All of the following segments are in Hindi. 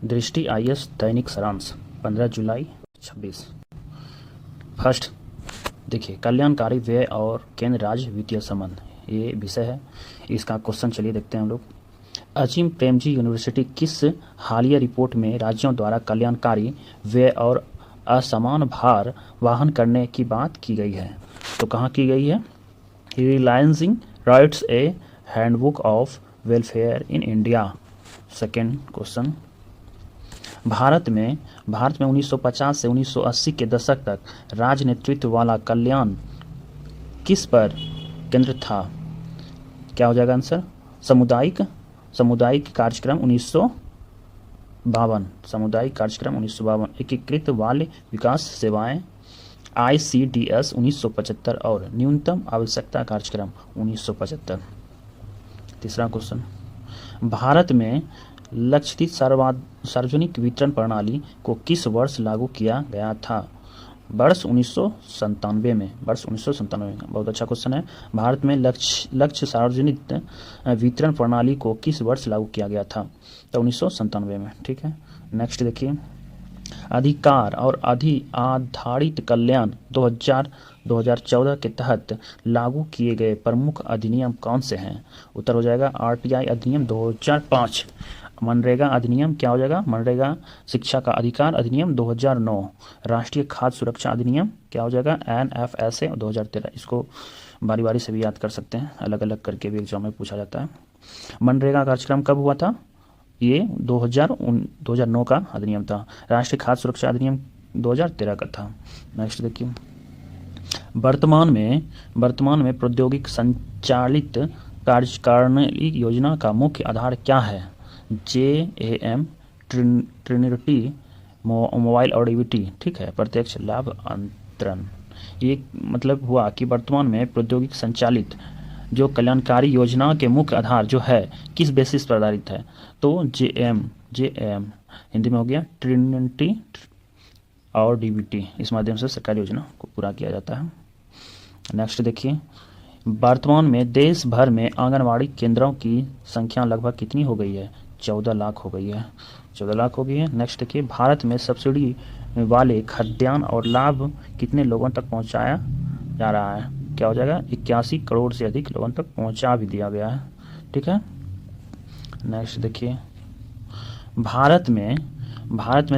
दृष्टि आईएएस दैनिक सारांश 15 जुलाई 26। फर्स्ट देखिए, कल्याणकारी व्यय और केंद्र राज्य वित्तीय संबंध, ये विषय है। इसका क्वेश्चन चलिए देखते हैं हम लोग। अजीम प्रेमजी यूनिवर्सिटी किस हालिया रिपोर्ट में राज्यों द्वारा कल्याणकारी व्यय और असमान भार वहन करने की बात की गई है? तो कहाँ की गई है? Realising rights a handbook of welfare in India. Second question, Bharat में 1950 से 1980 के दशक तक राज नेतृत्व वाला कल्याण किस पर केंद्रित था? क्या हो जाएगा आंसर? सामुदायिक कार्यक्रम 1952, सामुदायिक कार्यक्रम 1952, एकीकृत बाल विकास सेवाएं ICDS 1975 और न्यूनतम आवश्यकता कार्यक्रम 1975। तीसरा क्वेश्चन, भारत में लक्षित सार्वजनिक वितरण प्रणाली को किस वर्ष लागू किया गया था? वर्ष 1997 में। वर्ष 1997 में। बहुत अच्छा क्वेश्चन है। भारत में लक्ष्य सार्वजनिक वितरण प्रणाली को किस वर्ष लागू किया गया था? तो 1997 में। ठीक है, नेक्स्ट देखिए, अधिकार और आधारित कल्याण 2014 के तहत लागू किए गए प्रमुख अधिनियम कौन से हैं? उत्तर हो जाएगा RTI अधिनियम 2005, मनरेगा अधिनियम क्या हो जाएगा? मनरेगा शिक्षा का अधिकार अधिनियम 2009, राष्ट्रीय खाद्य सुरक्षा अधिनियम क्या हो जाएगा? NFSA 2013। इसको बारी बारी से भी याद कर सकते हैं, अलग अलग करके भी एग्जाम में पूछा जाता है। मनरेगा कार्यक्रम कब हुआ था? ये 2009 का अधिनियम था। राष्ट्रीय खाद्य सुरक्षा अधिनियम 2013 का था। नेक्स्ट देखिए, वर्तमान में प्रौद्योगिक संचालित कार्यकारिणी योजना का मुख्य आधार क्या है? JAM, ट्रिनिटी मोबाइल और DBT। ठीक है, प्रत्यक्ष लाभ अंतरण। ये मतलब हुआ कि वर्तमान में प्रौद्योगिक संचालित जो कल्याणकारी योजना के मुख्य आधार जो है किस बेसिस पर आधारित है? तो JAM हिंदी में हो गया ट्रिनिटी और DBT। इस माध्यम से सरकारी योजना को पूरा किया जाता है। नेक्स्ट देखिए, वर्तमान में देश भर में आंगनवाड़ी केंद्रों की संख्या लगभग कितनी हो गई है? 14 लाख हो गई है। 14 लाख हो गई है। नेक्स्ट देखिए, भारत में सब्सिडी वाले खाद्यान्न और लाभ कितने लोगों तक पहुंचाया जा रहा है? क्या हो जाएगा? 81 करोड़ से अधिक लोगों तक पहुंचा भी दिया गया है। ठीक है, नेक्स्ट देखिए, भारत में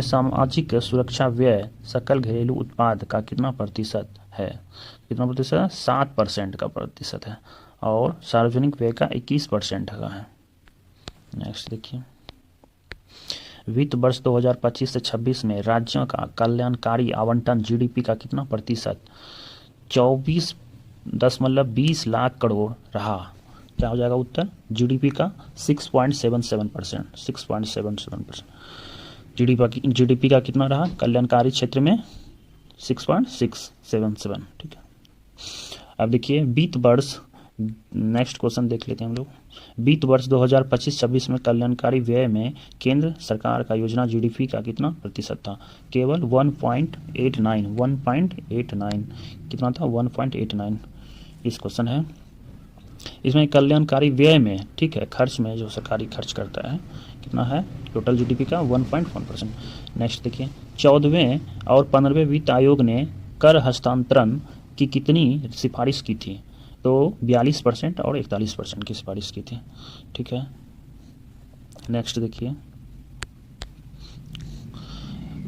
सामाजिक सुरक्षा व्यय सकल घरेलू उत्पाद का कितना प्रतिशत है? कितना प्रतिशत? 7% का प्रतिशत है। और सार्वजनिक व्यय का 21% का है। नेक्स्ट देखिए, वित्त वर्ष 2025 से 26 में राज्यों का कल्याणकारी आवंटन GDP का कितना प्रतिशत? 24.20 लाख करोड़ रहा। क्या हो जाएगा उत्तर? GDP का 6.77%। 6.77%। GDP का कितना रहा कल्याणकारी क्षेत्र में? 6.677। ठीक है, अब देखिए वित्त वर्ष, नेक्स्ट क्वेश्चन देख लेते हैं हम लोग। वित्त वर्ष 2025-26 में कल्याणकारी व्यय में केंद्र सरकार का योजना GDP का कितना प्रतिशत था? केवल 1.89। कितना था? 1.89। इस क्वेश्चन है। इसमें कल्याणकारी व्यय में, ठीक है, खर्च में जो सरकारी खर्च करता है कितना है? टोटल GDP का 1.1%। नेक्स्ट देखिए, 14वें और 15वें वित्त आयोग ने कर हस्तांतरण की कितनी सिफारिश की थी? तो 42% और 41% की सिफारिश की थी। ठीक है, नेक्स्ट देखिए,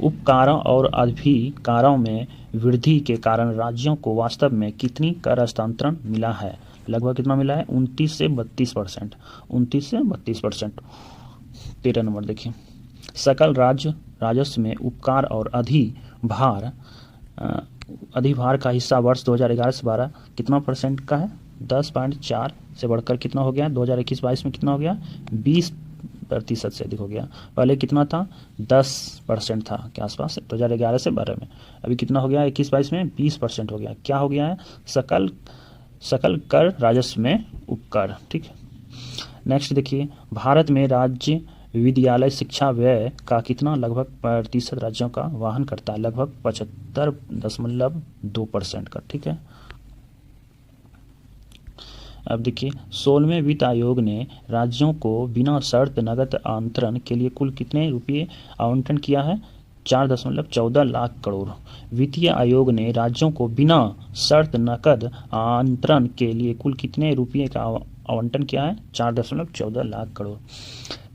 उपकारों और अधिकारों में वृद्धि के कारण राज्यों को वास्तव में कितनी कर हस्तांतरण मिला है? लगभग कितना मिला है? 29 से 32%। 29 से 32%। 13 नंबर देखिए, सकल राजस्व में उपकार और अधिभार का हिस्सा वर्ष 2011 से 12 कितना % का है? 10.4 से बढ़कर कितना हो गया? 2021-22 में कितना हो गया? 20% से अधिक हो गया। पहले कितना था? 10% था के आसपास 2011 से 12 में। अभी कितना हो गया? 21-22 में 20% हो गया। क्या हो गया है? सकल कर राजस्व में उपकर। ठीक है, नेक्स्ट देखिए, भारत में राज्य विद्यालय शिक्षा व्यय का कितना लगभग प्रतिशत राज्यों का वहन करता है? लगभग 75.2% का। ठीक है, अब देखिए 16वें वित्त आयोग ने राज्यों को बिना शर्त नकद अंतरण के लिए कुल कितने रुपये आवंटन किया है? 4.14 लाख करोड़। वित्तीय आयोग ने राज्यों को बिना शर्त नकद अंतरण के लिए कुल कितने रुपये का आवंटन किया है? 4.14 लाख करोड़।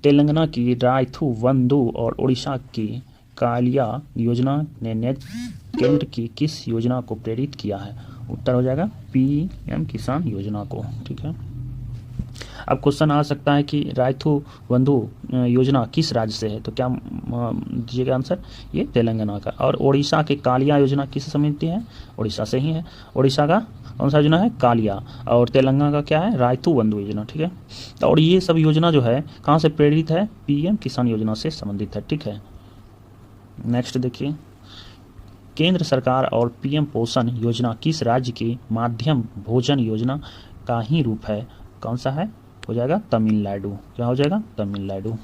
तेलंगाना की रायथू वंदू और उड़ीसा की कालिया योजना ने केंद्र की किस योजना को प्रेरित किया है? उत्तर हो जाएगा पीएम किसान योजना को। ठीक है। अब क्वेश्चन आ सकता है कि रायथू वंदू योजना किस राज्य से है? तो क्या दीजिएगा आंसर? ये तेलंगाना का। और उड़ीसा के कालिया योजना किससे संबंधित है? उड़ीसा से ही है। उड़ीसा का कौन सा योजना है? कालिया। और तेलंगाना का क्या है? रायथू वंदू योजना। ठीक है। और ये सब योजना जो है कहाँ से प्रेरित है? पीएम किसान योजना से संबंधित है। ठीक है। नेक्स्ट देखिए, केंद्र सरकार और पीएम पोषण योजना किस राज्य की माध्यम भोजन योजना का ही रूप है? कौन सा है? हो जाएगा तमिलनाडु। क्या हो जाएगा? तमिलनाडु।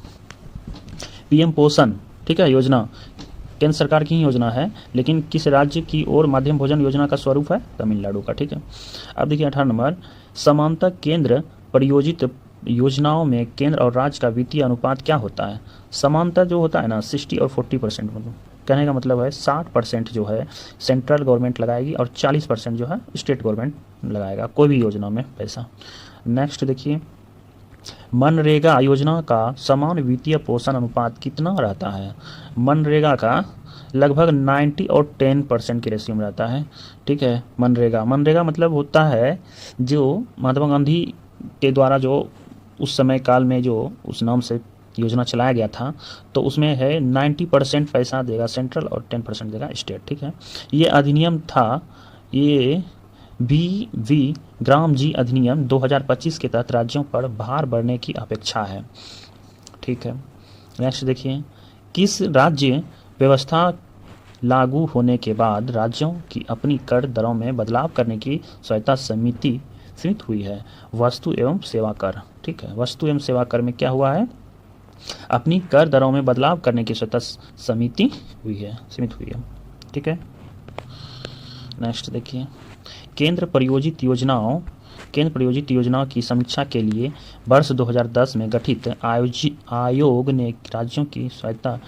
पीएम पोषण, ठीक है, योजना केंद्र सरकार की ही योजना है, लेकिन किस राज्य की ओर माध्यम भोजन योजना का स्वरूप है? तमिलनाडु का। ठीक है। अब देखिए 18 नंबर, समांतर केंद्र प्रायोजित योजनाओं में केंद्र और राज्य का वित्तीय अनुपात क्या होता है? समांतर जो होता है ना 60 और 40%, मतलब कहने का मतलब है 60% जो है सेंट्रल गवर्नमेंट लगाएगी और 40% जो है स्टेट गवर्नमेंट लगाएगा कोई भी योजना में पैसा। नेक्स्ट देखिए, मनरेगा योजना का समान वित्तीय पोषण अनुपात कितना रहता है? मनरेगा का लगभग 90 और 10% के रेशियो में रहता है। ठीक है। मनरेगा मतलब होता है जो महात्मा गांधी के द्वारा जो उस समय काल में जो उस नाम से योजना चलाया गया था, तो उसमें है 90% पैसा देगा सेंट्रल और 10% देगा स्टेट। ठीक है। ये अधिनियम था, ये BV ग्राम जी अधिनियम 2025 के तहत राज्यों पर भार बढ़ने की अपेक्षा है। ठीक है। नेक्स्ट देखिए, किस राज्य व्यवस्था लागू होने के बाद राज्यों की अपनी कर दरों में बदलाव करने की स्वायत्ता सीमित हुई है? वस्तु एवं सेवा कर। ठीक है। वस्तु एवं सेवा कर में क्या हुआ है? अपनी कर दरों में बदलाव करने की स्वायत्ता सीमित हुई है। ठीक है। नेक्स्ट देखिए, केंद्र प्रायोजित योजनाओं की समीक्षा के लिए वर्ष 2010 में गठित आयोग ने राज्यों की स्वायत्ता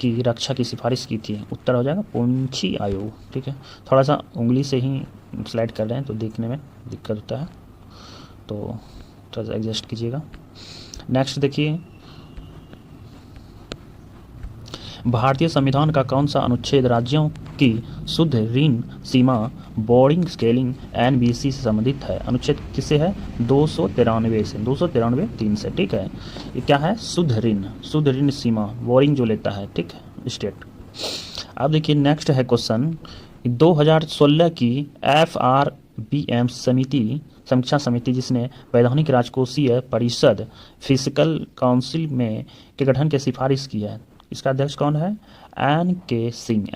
की रक्षा की सिफारिश की थी। उत्तर हो जाएगा पूंछी आयोग। ठीक है। थोड़ा सा उंगली से ही स्लाइड कर रहे हैं तो देखने में दिक्कत होता है, तो थोड़ा सा एडजस्ट कीजिएगा। नेक्स्ट देखिए, भारतीय संविधान का कौन सा अनुच्छेद राज्यों की शुद्ध ऋण सीमा बोर्डिंग स्केलिंग NBC से संबंधित है? अनुच्छेद किससे है? 293 से, 293(3) से। ठीक है। ये क्या है? शुद्ध ऋण सीमा बोरिंग जो लेता है, ठीक है, स्टेट। अब देखिए नेक्स्ट है क्वेश्चन, 2016 की FRBM समीक्षा समिति जिसने वैधानिक राजकोषीय परिषद फिजिकल काउंसिल में के गठन की सिफारिश की है, इसका अध्यक्ष कौन है? NK सिंह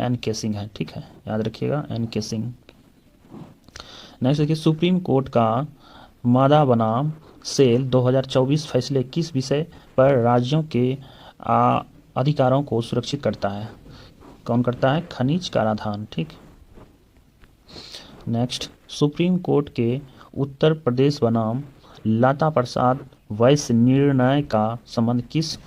है। ठीक है, याद रखिएगा NK सिंह। नेक्स्ट देखिए, सुप्रीम कोर्ट का मादा बनाम सेल 2024 फैसले किस विषय पर राज्यों के अधिकारों को सुरक्षित करता है? कौन करता है? खनिज कराधान। ठीक। नेक्स्ट, सुप्रीम कोर्ट के उत्तर प्रदेश बनाम लता प्रसाद वैश्य निर्णय का संबंध किस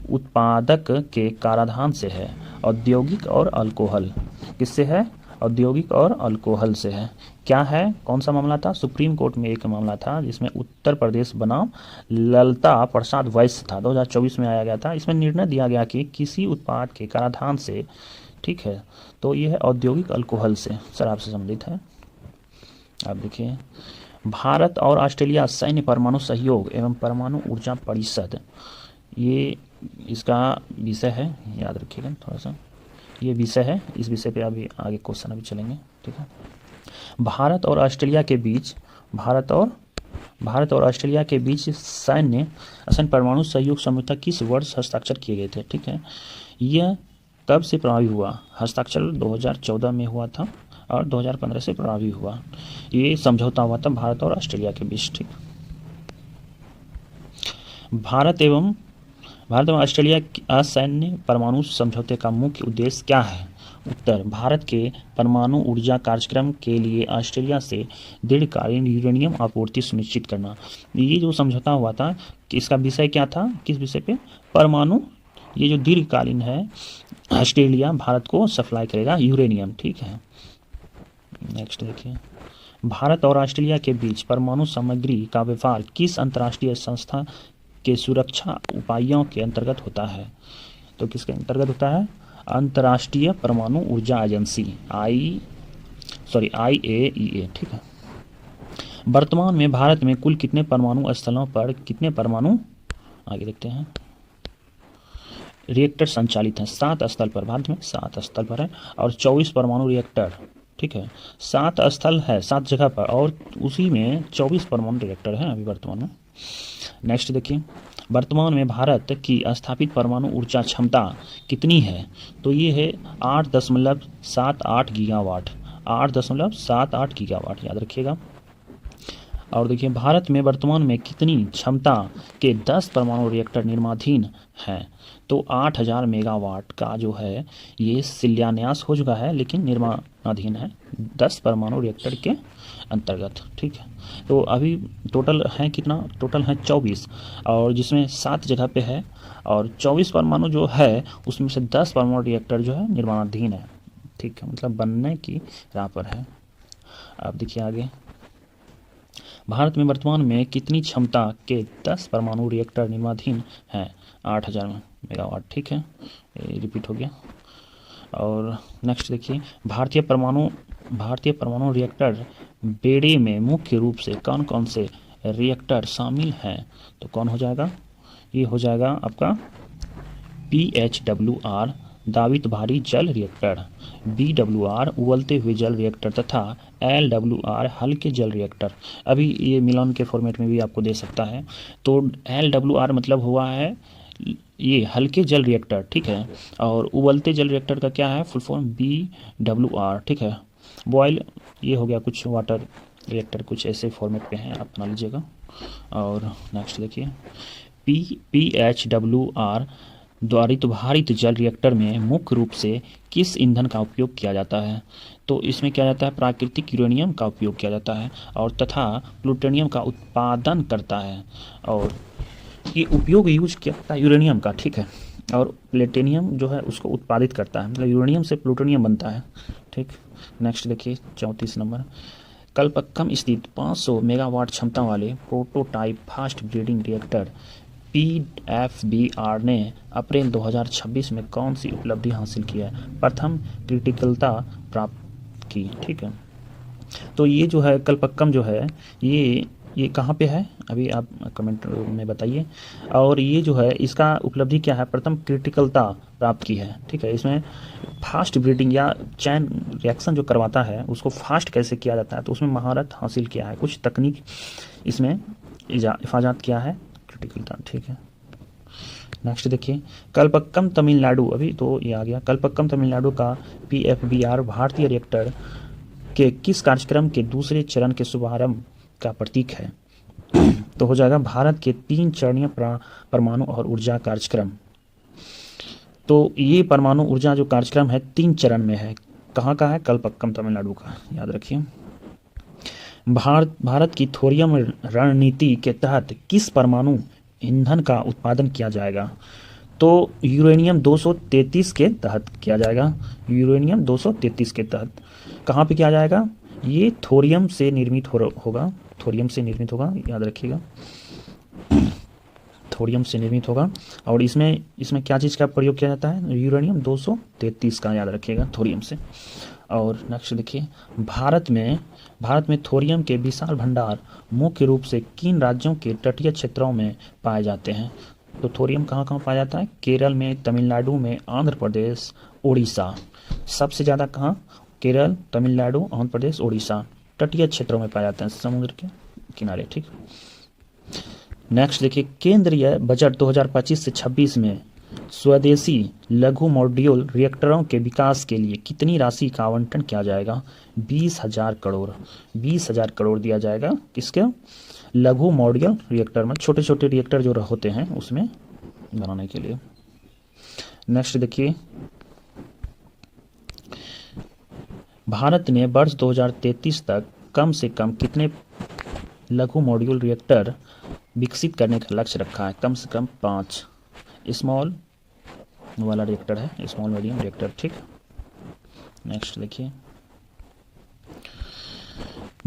उत्पादक के कराधान से है? औद्योगिक और अल्कोहल। किससे है? औद्योगिक और अल्कोहल से है। क्या है? कौन सा मामला था? सुप्रीम कोर्ट में एक मामला था जिसमें उत्तर प्रदेश बनाम लता प्रसाद वैश्य था, 2024 में आया गया था। इसमें निर्णय दिया गया कि किसी उत्पाद के कराधान से, ठीक है, तो यह है औद्योगिक अल्कोहल से, शराब से संबंधित है। आप देखिए, भारत और ऑस्ट्रेलिया सैन्य परमाणु सहयोग एवं परमाणु ऊर्जा परिषद, ये इसका विषय है, याद रखिएगा थोड़ा सा, ये विषय है, इस विषय पे अभी आगे क्वेश्चन अभी चलेंगे। ठीक है। भारत और ऑस्ट्रेलिया के बीच सैन्य परमाणु सहयोग समझौता किस वर्ष हस्ताक्षर किए गए थे? ठीक है। यह कब से प्रभावी हुआ? हस्ताक्षर 2014 में हुआ था और 2015 से प्रभावी हुआ। ये समझौता हुआ था भारत और ऑस्ट्रेलिया के बीच। ठीक। भारत और ऑस्ट्रेलिया के असैन्य परमाणु समझौते का मुख्य उद्देश्य क्या है? उत्तर, भारत के परमाणु ऊर्जा कार्यक्रम के लिए ऑस्ट्रेलिया से दीर्घकालीन यूरेनियम आपूर्ति सुनिश्चित करना। ये जो समझौता हुआ था कि इसका विषय क्या था, किस विषय पे, परमाणु, ये जो दीर्घकालीन है ऑस्ट्रेलिया भारत को सप्लाई करेगा यूरेनियम, ठीक है। नेक्स्ट देखिए, भारत और ऑस्ट्रेलिया के बीच परमाणु सामग्री का व्यापार किस अंतर्राष्ट्रीय संस्था के सुरक्षा उपायों के अंतर्गत होता है? तो किसके अंतर्गत होता है? अंतर्राष्ट्रीय परमाणु ऊर्जा एजेंसी IAEA, ठीक है। वर्तमान में भारत में कुल कितने परमाणु स्थलों पर कितने परमाणु, आगे देखते हैं, रिएक्टर संचालित हैं? 7 स्थल पर, भारत में 7 स्थल पर है और 24 परमाणु रिएक्टर, ठीक है। 7 स्थल है 7 जगह पर और उसी में 24 परमाणु रिएक्टर हैं अभी वर्तमान में। नेक्स्ट देखिए, वर्तमान में भारत की स्थापित परमाणु ऊर्जा क्षमता कितनी है? तो ये है 8.78 गीगावाट, 8.78 गीगावाट, याद रखिएगा। और देखिए, भारत में वर्तमान में कितनी क्षमता के 10 परमाणु रिएक्टर निर्माणाधीन हैं? तो 8000 मेगावाट का जो है ये शिलान्यास हो चुका है, लेकिन निर्माणाधीन है 10 परमाणु रिएक्टर के अंतर्गत, ठीक है। तो अभी टोटल है कितना? टोटल है 24, और जिसमें 7 जगह पे है और 24 परमाणु जो है उसमें से 10 परमाणु रिएक्टर जो है निर्माणाधीन है, ठीक है, मतलब बनने की राह पर है। अब देखिए आगे, भारत में वर्तमान में कितनी क्षमता के 10 परमाणु रिएक्टर निर्माणाधीन हैं? 8000 मेगावाट, ठीक है, रिपीट हो गया। और नेक्स्ट देखिए, भारतीय परमाणु रिएक्टर बेड़े में मुख्य रूप से कौन कौन से रिएक्टर शामिल हैं? तो कौन हो जाएगा? ये हो जाएगा आपका PHWR दावित भारी जल रिएक्टर, BWR उबलते हुए जल रिएक्टर तथा LWR हल्के जल रिएक्टर। अभी ये मिलान के फॉर्मेट में भी आपको दे सकता है। तो LWR मतलब हुआ है ये हल्के जल रिएक्टर, ठीक है, और उबलते जल रिएक्टर का क्या है फुल फॉर्म? BWR, ठीक है। बॉयल ये हो गया कुछ वाटर रिएक्टर, कुछ ऐसे फॉर्मेट पे हैं, आप बना लीजिएगा। और नेक्स्ट देखिए, PHWR द्वारित भारित जल रिएक्टर में मुख्य रूप से किस ईंधन का उपयोग किया जाता है? तो इसमें क्या जाता है? प्राकृतिक यूरेनियम का उपयोग किया जाता है और तथा प्लूटोनियम का उत्पादन करता है, और ये उपयोग यूज किया जाता है यूरेनियम का, ठीक है, और प्लेटिनियम जो है उसको उत्पादित करता है, मतलब यूरेनियम से प्लूटोनियम बनता है, ठीक। नेक्स्ट देखिए 34 नंबर, कलपक्कम स्थित 500 मेगावाट क्षमता वाले prototype fast breeding reactor PFBR ने अप्रैल 2026 में कौन सी उपलब्धि हासिल की है? प्रथम क्रिटिकलता प्राप्त की, ठीक है। तो ये जो है कलपक्कम जो है ये कहाँ पे है? अभी आप कमेंट में बताइए। और ये जो है इसका उपलब्धि क्या है? प्रथम क्रिटिकलता प्राप्त की है, ठीक है। इसमें फास्ट ब्रीडिंग या चैन रिएक्शन जो करवाता है उसको फास्ट कैसे किया जाता है, तो उसमें महारत हासिल किया है, कुछ तकनीक इसमें हिफाजत किया है, क्रिटिकलता, ठीक है। नेक्स्ट देखिए, कलपक्कम तमिलनाडु, अभी तो ये आ गया, कलपक्कम तमिलनाडु का PFBR भारतीय रिएक्टर के किस कार्यक्रम के दूसरे चरण के शुभारंभ का प्रतीक है? तो हो जाएगा भारत के 3 चरणीय परमाणु और ऊर्जा कार्यक्रम। तो ये परमाणु ऊर्जा जो कार्यक्रम है 3 चरण में है। कहाँ का है? कलपक्कम तमिलनाडु का, याद रखिए। भारत की थोरियम रणनीति के तहत किस परमाणु ईंधन का उत्पादन किया जाएगा? तो यूरेनियम 233 के तहत किया जाएगा, यूरेनियम 233 के तहत। कहाँ पे किया जाएगा? ये थोरियम से निर्मित होगा, थोरियम से निर्मित होगा, याद रखिएगा, थोरियम से निर्मित होगा। और इसमें क्या चीज़ का प्रयोग किया जाता है? यूरेनियम 233 का, याद रखिएगा, थोरियम से। और नेक्स्ट देखिए, भारत में थोरियम के विशाल भंडार मुख्य रूप से किन राज्यों के तटीय क्षेत्रों में पाए जाते हैं? तो थोरियम कहाँ कहाँ पाया जाता है? केरल में, तमिलनाडु में, आंध्र प्रदेश, उड़ीसा। सबसे ज़्यादा कहाँ? केरल, तमिलनाडु, आंध्र प्रदेश, उड़ीसा, तटीय क्षेत्रों में पाए जाते हैं, समुद्र के किनारे, ठीक। नेक्स्ट देखिए, केंद्रीय बजट 2025 से 26 में स्वदेशी लघु मॉड्यूल रिएक्टरों के विकास के लिए कितनी राशि का आवंटन किया जाएगा? 20,000 करोड़, 20,000 करोड़ दिया जाएगा। किसके? लघु मॉड्यूल रिएक्टर में, छोटे छोटे रिएक्टर जो होते हैं उसमें बनाने के लिए। नेक्स्ट देखिए, भारत ने वर्ष 2033 तक कम से कम कितने लघु मॉड्यूल रिएक्टर विकसित करने का लक्ष्य रखा है? कम से कम 5 स्मॉल वाला रिएक्टर है, स्मॉल मीडियम रिएक्टर, ठीक। नेक्स्ट देखिए,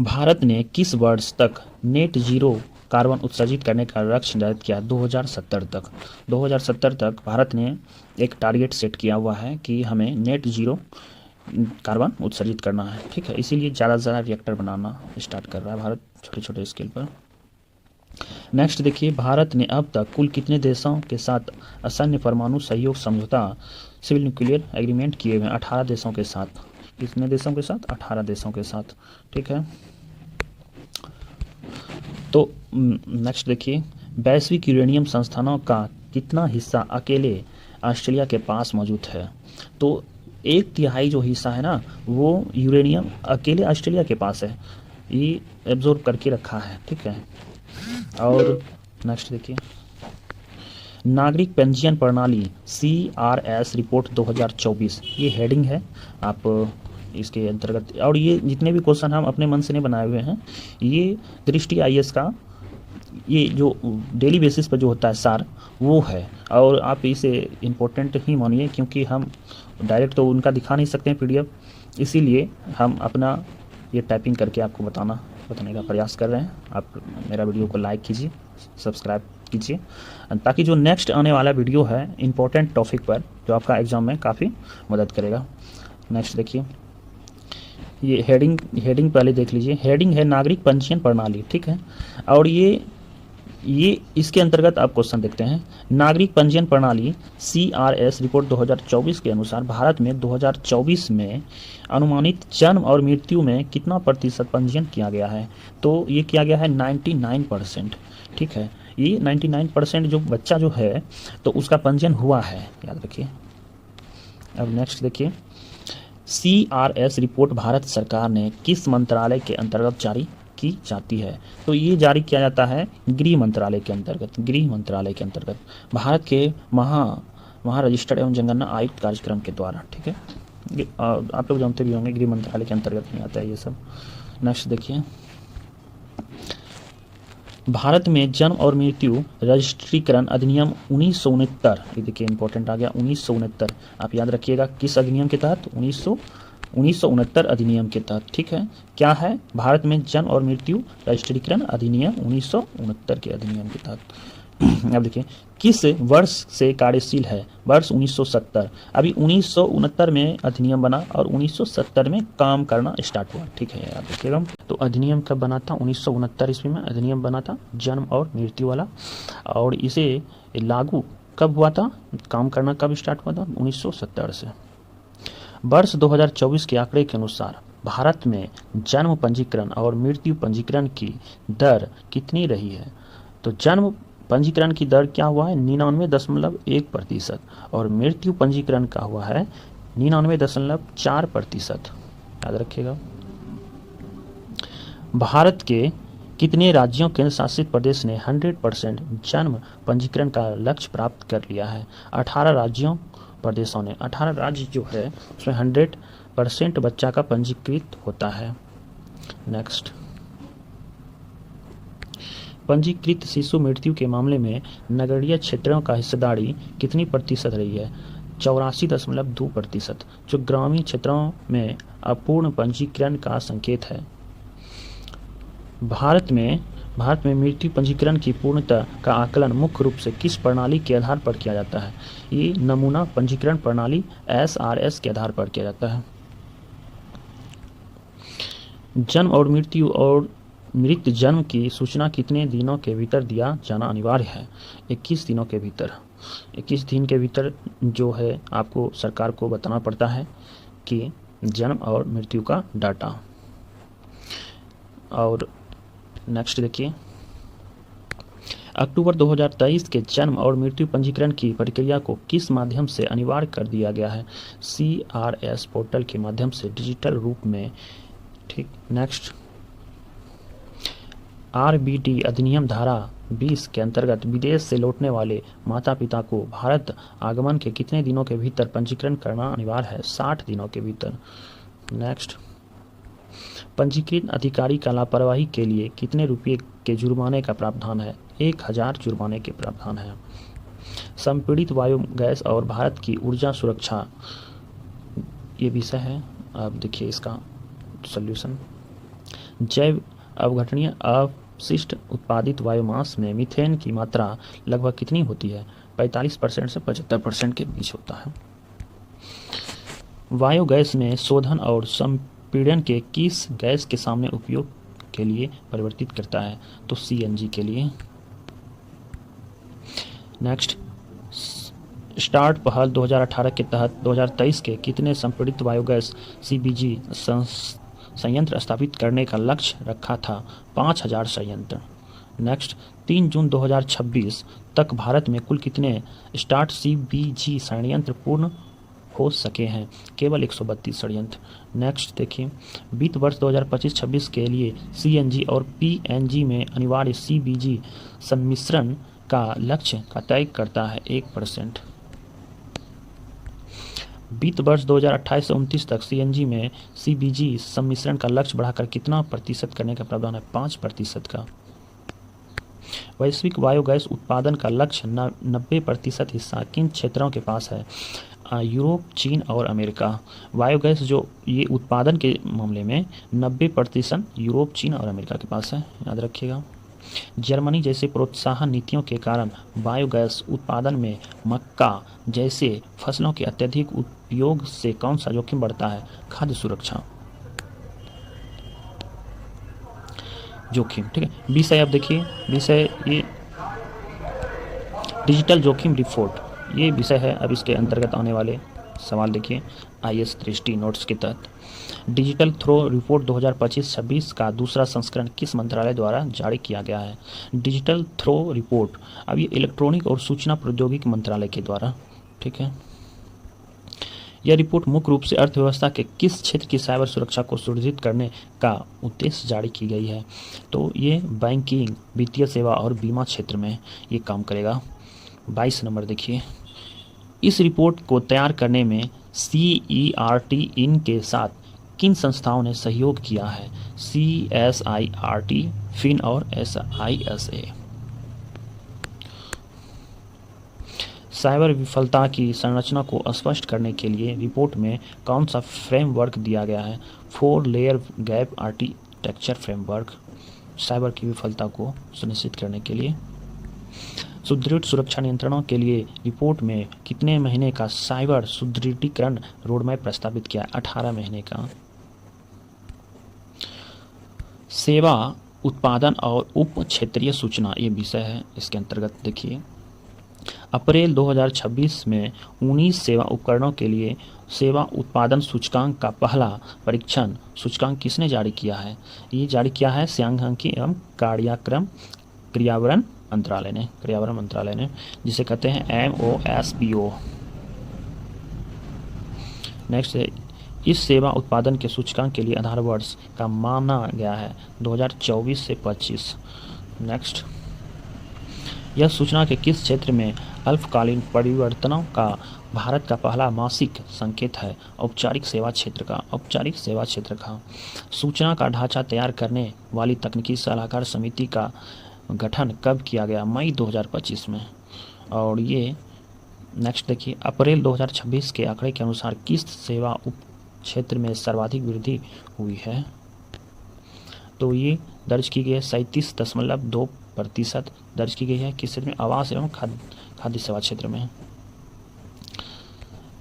भारत ने किस वर्ष तक नेट जीरो कार्बन उत्सर्जित करने का लक्ष्य निर्धारित किया? 2070 तक। 2070 तक भारत ने एक टारगेट सेट किया हुआ है कि हमें नेट जीरो कार्बन उत्सर्जित करना है, ठीक है। इसीलिए ज़्यादा से ज़्यादा रिएक्टर बनाना स्टार्ट कर रहा है भारत, छोटे छोटे स्केल पर। नेक्स्ट देखिए, भारत ने अब तक कुल कितने देशों के साथ असैन्य परमाणु सहयोग समझौता सिविल न्यूक्लियर एग्रीमेंट किए हुए हैं? 18 देशों के साथ। कितने देशों के साथ? 18 देशों के साथ, ठीक है। तो नेक्स्ट देखिए, वैश्विक यूरेनियम संस्थानों का कितना हिस्सा अकेले ऑस्ट्रेलिया के पास मौजूद है? तो 1/3 जो हिस्सा है ना, वो यूरेनियम अकेले ऑस्ट्रेलिया के पास है, ये एब्जॉर्ब करके रखा है, ठीक है। और नेक्स्ट देखिए, नागरिक पंजीयन प्रणाली CRS रिपोर्ट 2024, ये हेडिंग है आप इसके अंतर्गत। और ये जितने भी क्वेश्चन हम अपने मन से नहीं बनाए हुए हैं, ये दृष्टि IAS का ये जो डेली बेसिस पर जो होता है सार, वो है। और आप इसे इम्पोर्टेंट ही मानिए, क्योंकि हम डायरेक्ट तो उनका दिखा नहीं सकते हैं PDF, इसीलिए हम अपना ये टाइपिंग करके आपको बताने का प्रयास कर रहे हैं। आप मेरा वीडियो को लाइक कीजिए, सब्सक्राइब कीजिए, ताकि जो नेक्स्ट आने वाला वीडियो है इम्पोर्टेंट टॉपिक पर, जो आपका एग्जाम में काफ़ी मदद करेगा। नेक्स्ट देखिए, ये हेडिंग पहले देख लीजिए। हेडिंग है नागरिक पंजीयन प्रणाली, ठीक है। और ये इसके अंतर्गत आप क्वेश्चन देखते हैं। नागरिक पंजीयन प्रणाली CRS रिपोर्ट 2024 के अनुसार भारत में 2024 में अनुमानित जन्म और मृत्यु में कितना प्रतिशत पंजीयन किया गया है? तो ये किया गया है 99%, ठीक है। ये 99% जो बच्चा जो है तो उसका पंजीयन हुआ है, याद रखिए। अब नेक्स्ट देखिए, CRS रिपोर्ट भारत सरकार ने किस मंत्रालय के अंतर्गत जारी की जाती है? तो ये जारी किया जाता है गृह मंत्रालय के अंतर्गत, भारत के महा रजिस्टर्ड एवं जनगणना आयुक्त कार्यक्रम के द्वारा, ठीक है। आप लोग जानते भी होंगे, गृह मंत्रालय के अंतर्गत नहीं आता है ये सब। नेक्स्ट देखिए, भारत में जन्म और मृत्यु रजिस्ट्रीकरण अधिनियम 1969, ये देखिए इंपॉर्टेंट आ गया 1969, आप याद रखिएगा किस अधिनियम के तहत? 1969 अधिनियम के तहत, ठीक है। क्या है? भारत में जन्म और मृत्यु रजिस्ट्रीकरण अधिनियम 1969 के अधिनियम के तहत। अब देखिए, किस वर्ष से कार्यशील है? वर्ष 1970। अभी 1969 में अधिनियम बना और 1970 में काम करना स्टार्ट हुआ, ठीक है, याद रखिएगा। तो अधिनियम कब बना था? 1969 ईस्वी में अधिनियम बना था, जन्म और मृत्यु वाला। और इसे लागू कब हुआ था? काम करना कब स्टार्ट हुआ था? 1970 से। वर्ष 2024 के आंकड़े के अनुसार भारत में जन्म पंजीकरण और मृत्यु पंजीकरण की दर कितनी रही है? तो जन्म पंजीकरण की दर क्या हुआ है? 99.1% और मृत्यु पंजीकरण का हुआ है 99.4%, याद रखिएगा। भारत के कितने राज्यों केंद्र शासित प्रदेश ने 100% जन्म पंजीकरण का लक्ष्य प्राप्त कर लिया है? 18 राज्यों प्रदेशों ने, 18 राज्य जो है उसमें 100% बच्चा का पंजीकृत होता है। नेक्स्ट, पंजीकृत शिशु मृत्यु के मामले में नगरीय क्षेत्रों का हिस्सेदारी कितनी प्रतिशत रही है? 84.2%, जो ग्रामीण क्षेत्रों में अपूर्ण पंजीकरण का संकेत है। भारत में मृत्यु पंजीकरण की पूर्णता का आकलन मुख्य रूप से किस प्रणाली के आधार पर किया जाता है? ये नमूना पंजीकरण प्रणाली SRS के आधार पर किया जाता है। जन्म और मृत्यु और मृत जन्म की सूचना कितने दिनों के भीतर दिया जाना अनिवार्य है? 21 दिनों के भीतर। 21 दिन के भीतर जो है आपको सरकार को बताना पड़ता है कि जन्म और मृत्यु का डाटा। और नेक्स्ट देखिए, अक्टूबर 2023 के जन्म और मृत्यु पंजीकरण की प्रक्रिया को किस माध्यम से अनिवार्य कर दिया गया है? CRS पोर्टल के माध्यम से डिजिटल रूप में, ठीक। नेक्स्ट, RBT अधिनियम धारा 20 के अंतर्गत विदेश से लौटने वाले माता पिता को भारत आगमन के कितने दिनों के भीतर पंजीकरण करना अनिवार्य है? 60 दिनों के भीतर। नेक्स्ट, पंजीकृत अधिकारी का लापरवाही के लिए कितने रुपये के जुर्माने का प्रावधान है? 1000 जुर्माने के प्रावधान है। संपीड़ित वायु गैस और भारत की ऊर्जा सुरक्षा, ये विषय है। अब देखिए इसका सॉल्यूशन। जैव अवघटनीय अपशिष्ट उत्पादित बायोमास में मीथेन की मात्रा लगभग कितनी होती है? 45% से 75% के बीच होता है। बायोगैस में शोधन और संपीड़न के किस गैस के सामने उपयोग के लिए परिवर्तित करता है? तो CNG के लिए। नेक्स्ट, स्टार्ट पहल 2018 के तहत 2023 के कितने संपीड़ित बायोगैस CBG संयंत्र स्थापित करने का लक्ष्य रखा था? 5000 संयंत्र। नेक्स्ट, 3 जून 2026 तक भारत में कुल कितने स्टार्ट CBG संयंत्र पूर्ण हो सके हैं? केवल 132 संयंत्र। नेक्स्ट देखिए, वित्त वर्ष 2025-26 के लिए CNG और PNG में अनिवार्य CBG सम्मिश्रण का लक्ष्य का तय करता है 1%। वित्त वर्ष 2028 से 29 तक CNG में CBG सम्मिश्रण का लक्ष्य बढ़ाकर कितना प्रतिशत करने का प्रावधान है? 5% का। वैश्विक बायोगैस उत्पादन का लक्ष्य 90% हिस्सा किन क्षेत्रों के पास है? यूरोप, चीन और अमेरिका। बायोगैस जो ये उत्पादन के मामले में 90% यूरोप, चीन और अमेरिका के पास है, याद रखिएगा। जर्मनी जैसे प्रोत्साहन नीतियों के कारण बायोगैस उत्पादन में मक्का जैसे फसलों के अत्यधिक उपयोग से कौन सा जोखिम बढ़ता है? खाद्य सुरक्षा जोखिम। ठीक है, विषय अब देखिए, विषय ये डिजिटल जोखिम रिपोर्ट, ये विषय है। अब इसके अंतर्गत आने वाले सवाल देखिए IAS दृष्टि नोट्स के तहत। डिजिटल थ्रो रिपोर्ट 2025-26 का दूसरा संस्करण किस मंत्रालय द्वारा जारी किया गया है? डिजिटल थ्रो रिपोर्ट, अब ये इलेक्ट्रॉनिक और सूचना प्रौद्योगिकी मंत्रालय के द्वारा। ठीक है, यह रिपोर्ट मुख्य रूप से अर्थव्यवस्था के किस क्षेत्र की साइबर सुरक्षा को सुदृढ़ करने का उद्देश्य जारी की गई है? तो ये बैंकिंग, वित्तीय सेवा और बीमा क्षेत्र में ये काम करेगा। 22 नंबर देखिए, इस रिपोर्ट को तैयार करने में CERT इन के साथ किन संस्थाओं ने सहयोग किया है? CSIRT, फिन और SISA। साइबर विफलता की संरचना को स्पष्ट करने के लिए रिपोर्ट में कौन सा फ्रेमवर्क दिया गया है? 4 layer gap architecture framework, cyber की विफलता को सुनिश्चित करने के लिए। सुदृढ़ सुरक्षा नियंत्रणों के लिए रिपोर्ट में कितने महीने का साइबर सुदृढ़ीकरण रोडमैप प्रस्तावित किया? 18 महीने का। सेवा उत्पादन और उप क्षेत्रीय सूचना, ये विषय है। इसके अंतर्गत देखिए, अप्रैल 2026 में 19 सेवा उपकरणों के लिए सेवा उत्पादन सूचकांक का पहला परीक्षण सूचकांक किसने जारी किया है? ये जारी किया है सांख्यिकी एवं पर्यावरण मंत्रालय ने, जिसे कहते हैं MOSPO। नेक्स्ट है, इस सेवा उत्पादन के सूचकांक के लिए आधार वर्ष का माना गया है 2024 से 25। नेक्स्ट, यह सूचना के किस क्षेत्र में अल्पकालीन परिवर्तनों का भारत का पहला मासिक संकेत है? औपचारिक सेवा क्षेत्र का। सूचना का ढांचा तैयार करने वाली तकनीकी सलाहकार समिति का गठन कब किया गया? मई 2025 में। और ये नेक्स्ट देखिए, अप्रैल 2026 के आंकड़े के अनुसार किस सेवा उप क्षेत्र में सर्वाधिक वृद्धि हुई है? तो ये दर्ज की गई है 37.2% दर्ज की गई है। किस क्षेत्र में? आवास एवं खाद्य सेवा क्षेत्र में।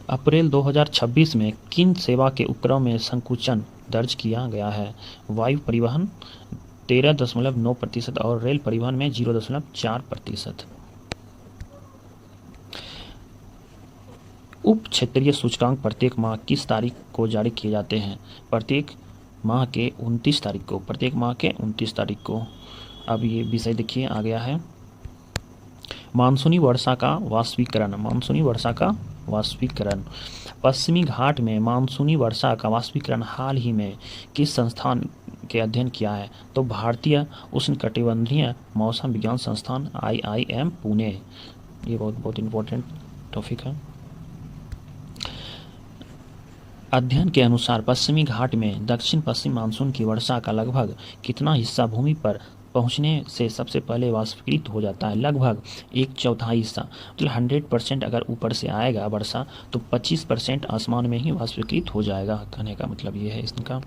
अप्रैल 2026 में किन सेवा के उपक्रमों में संकुचन दर्ज किया गया है? वायु परिवहन 13.9% और रेल परिवहन में 0.4%। उप क्षेत्रीय सूचकांक प्रत्येक माह किस तारीख को जारी किए जाते हैं? प्रत्येक माह के 29 तारीख को। अब ये विषय देखिए आ गया है, मानसूनी वर्षा का वाष्पीकरण। पश्चिमी घाट में मानसूनी वर्षा का वाष्पीकरण हाल ही में किस संस्थान के अध्ययन किया है? तो भारतीय उष्णकटिबंधीय मौसम विज्ञान संस्थान IIM पुणे। ये बहुत इम्पोर्टेंट टॉपिक है। अध्ययन के अनुसार पश्चिमी घाट में दक्षिण पश्चिम मानसून की वर्षा का लगभग कितना हिस्सा भूमि पर पहुंचने से सबसे पहले वाष्पीकृत हो जाता है? लगभग 1/4 हिस्सा। मतलब 100% अगर ऊपर से आएगा वर्षा तो 25% आसमान में ही वाष्पीकृत हो जाएगा। कहने का मतलब ये है इसका।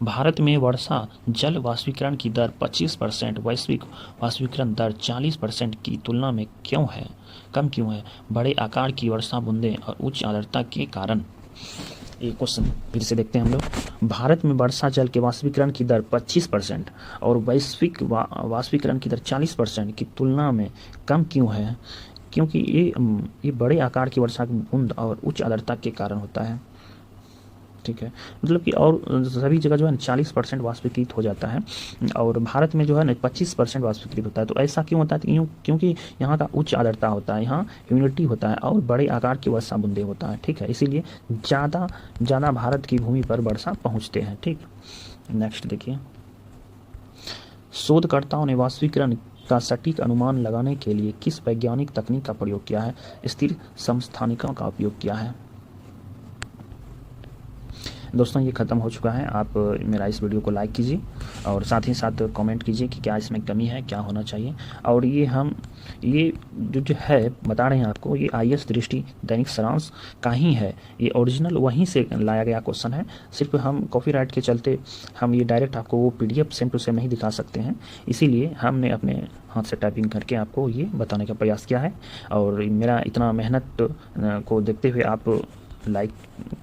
भारत में वर्षा जल वाष्पीकरण की दर 25%, वैश्विक वाष्पीकरण दर 40% की तुलना में क्यों है, कम क्यों है? बड़े आकार की वर्षा बूंदें और उच्च आर्द्रता के कारण। एक क्वेश्चन फिर से देखते हैं हम लोग। भारत में वर्षा जल के वाष्पीकरण की दर 25% और वैश्विक वाष्पीकरण की दर 40% की तुलना में कम क्यों है? क्योंकि ये बड़े आकार की वर्षा की बूंद और उच्च आर्द्रता के कारण होता है। ठीक है, मतलब कि और सभी जगह जो है 40% वाष्पीकृत हो जाता है और भारत में जो है ना 25% वाष्पीकृत होता है। तो ऐसा क्यों होता है? क्योंकि यहाँ का उच्च आर्द्रता होता है, यहाँ ह्यूमिडिटी होता है और बड़े आकार की वर्षा बूंदे होता है। ठीक है, इसीलिए ज़्यादा भारत की भूमि पर वर्षा पहुँचते हैं। ठीक, नेक्स्ट देखिए। शोधकर्ताओं ने वाष्पीकरण का सटीक अनुमान लगाने के लिए किस वैज्ञानिक तकनीक का प्रयोग किया है? स्थिर समस्थानिकों का उपयोग किया है। दोस्तों ये ख़त्म हो चुका है। आप मेरा इस वीडियो को लाइक कीजिए और साथ ही साथ कमेंट कीजिए कि क्या इसमें कमी है, क्या होना चाहिए। और ये जो है बता रहे हैं आपको, ये IAS दृष्टि दैनिक सारांश का ही है। ये ओरिजिनल वहीं से लाया गया क्वेश्चन है। सिर्फ हम कॉपीराइट के चलते हम ये डायरेक्ट आपको वो PDF सेम टू सेम नहीं दिखा सकते हैं, इसीलिए हमने अपने हाथ से टाइपिंग करके आपको ये बताने का प्रयास किया है। और मेरा इतना मेहनत को देखते हुए आप लाइक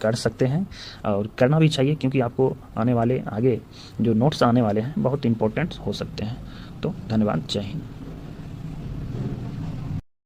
कर सकते हैं और करना भी चाहिए, क्योंकि आपको आने वाले आगे जो नोट्स आने वाले हैं बहुत इम्पोर्टेंट हो सकते हैं। तो धन्यवाद, जय हिंद।